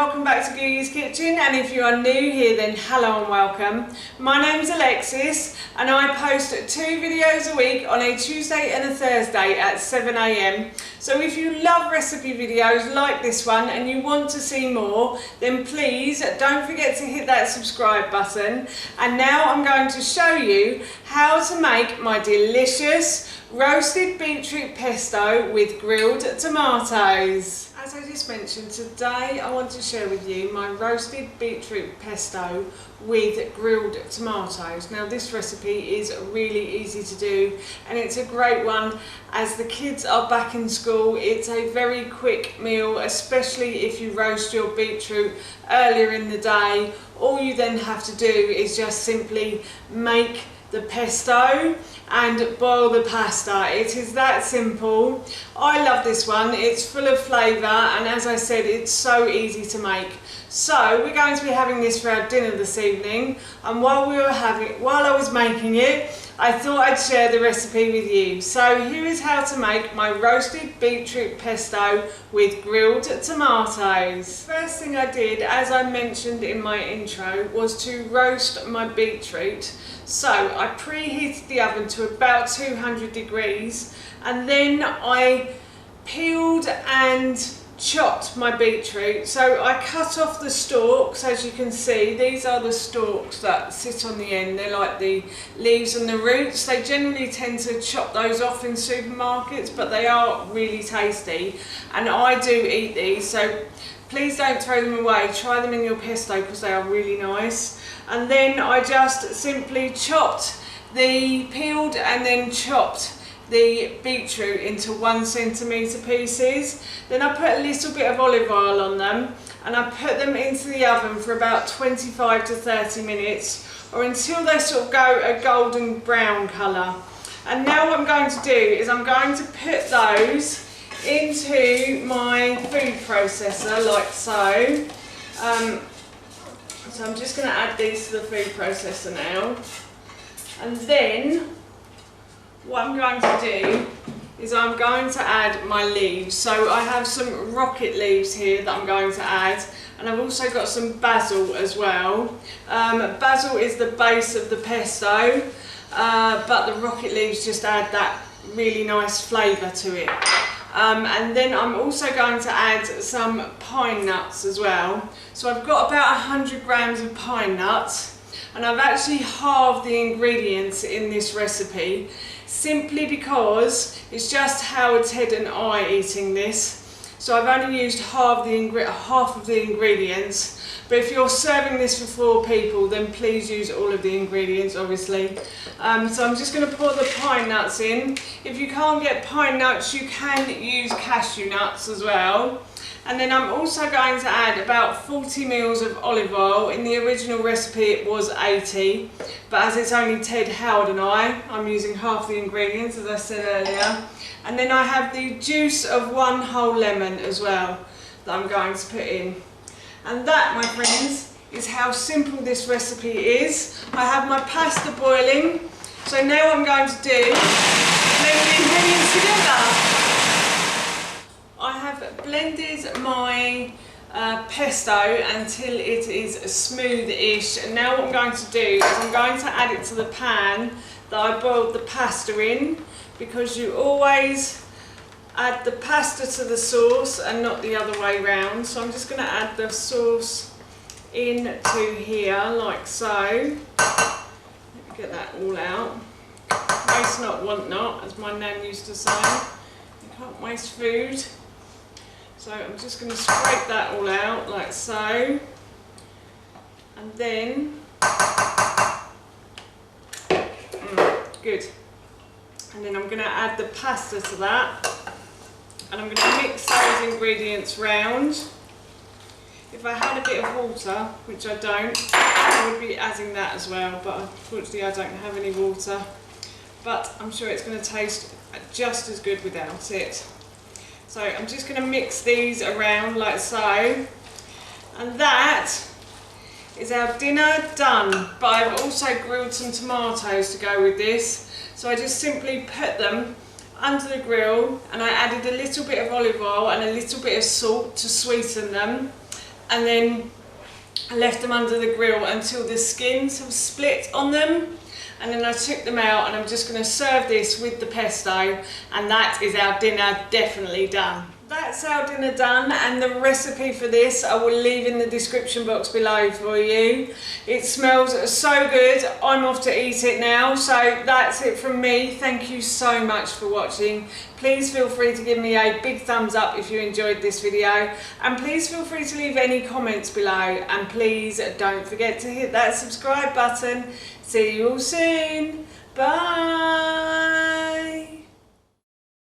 welcome back to Googie's Kitchen, and if you are new here then hello and welcome. My name's Alexis and I post 2 videos a week on a Tuesday and a Thursday at 7 AM. So if you love recipe videos like this one and you want to see more, then please don't forget to hit that subscribe button. And now I'm going to show you how to make my delicious roasted beetroot pesto with grilled tomatoes. As I just mentioned, today I want to share with you my roasted beetroot pesto with grilled tomatoes. Now this recipe is really easy to do and it's a great one as the kids are back in school. It's a very quick meal, especially if you roast your beetroot earlier in the day. All you then have to do is just simply make the pesto and boil the pasta. It is that simple. I love this one. It's full of flavour and as I said, it's so easy to make. So we're going to be having this for our dinner this evening, and while I was making it, I thought I'd share the recipe with you. So here is how to make my roasted beetroot pesto with grilled tomatoes. First thing I did, as I mentioned in my intro, was to roast my beetroot. So I preheated the oven to about 200 degrees and then I peeled and chopped my beetroot. So I cut off the stalks. As you can see, these are the stalks that sit on the end. They're like the leaves and the roots. They generally tend to chop those off in supermarkets, but they are really tasty and I do eat these, so please don't throw them away. Try them in your pesto because they are really nice. And then I just simply peeled and then chopped the beetroot into 1 centimetre pieces. Then I put a little bit of olive oil on them and I put them into the oven for about 25 to 30 minutes or until they sort of go a golden brown colour. And now what I'm going to do is I'm going to put those into my food processor like so. So I'm just going to add these to the food processor now. And then what I'm going to do is I'm going to add my leaves. So I have some rocket leaves here that I'm going to add, and I've also got some basil as well. Basil is the base of the pesto, but the rocket leaves just add that really nice flavour to it. And then I'm also going to add some pine nuts as well. So I've got about 100 grams of pine nuts, and I've actually halved the ingredients in this recipe simply because it's just Howard's Head and I eating this. So I've only used half of the ingredients. But if you're serving this for 4 people, then please use all of the ingredients, obviously. So I'm just going to pour the pine nuts in. If you can't get pine nuts, you can use cashew nuts as well. And then I'm also going to add about 40 ml of olive oil. In the original recipe it was 80, but as it's only Ted, Howard and I'm using half the ingredients as I said earlier. And then I have the juice of 1 whole lemon as well that I'm going to put in. And that, my friends, is how simple this recipe is. I have my pasta boiling, so now what I'm going to do is blend the ingredients together. I have blended my pesto until it is smooth-ish, and now what I'm going to do is I'm going to add it to the pan that I boiled the pasta in, because you always add the pasta to the sauce and not the other way round. So I'm just going to add the sauce into here like so. Let me get that all out. Waste not, want not, as my nan used to say. You can't waste food. So I'm just going to scrape that all out like so. And then, good. And then I'm going to add the pasta to that. And I'm going to mix those ingredients round. If I had a bit of water, which I don't, I would be adding that as well, but unfortunately I don't have any water. But I'm sure it's going to taste just as good without it. So I'm just going to mix these around like so. And that is our dinner done. But I've also grilled some tomatoes to go with this. So I just simply put them under the grill and I added a little bit of olive oil and a little bit of salt to sweeten them. and then I left them under the grill until the skins have split on them, and then I took them out, and I'm just going to serve this with the pesto, and that is our dinner definitely done. That's our dinner done, and the recipe for this I will leave in the description box below for you. It smells so good. I'm off to eat it now, so that's it from me. Thank you so much for watching. Please feel free to give me a big thumbs up if you enjoyed this video, and please feel free to leave any comments below, and please don't forget to hit that subscribe button. See you all soon. Bye.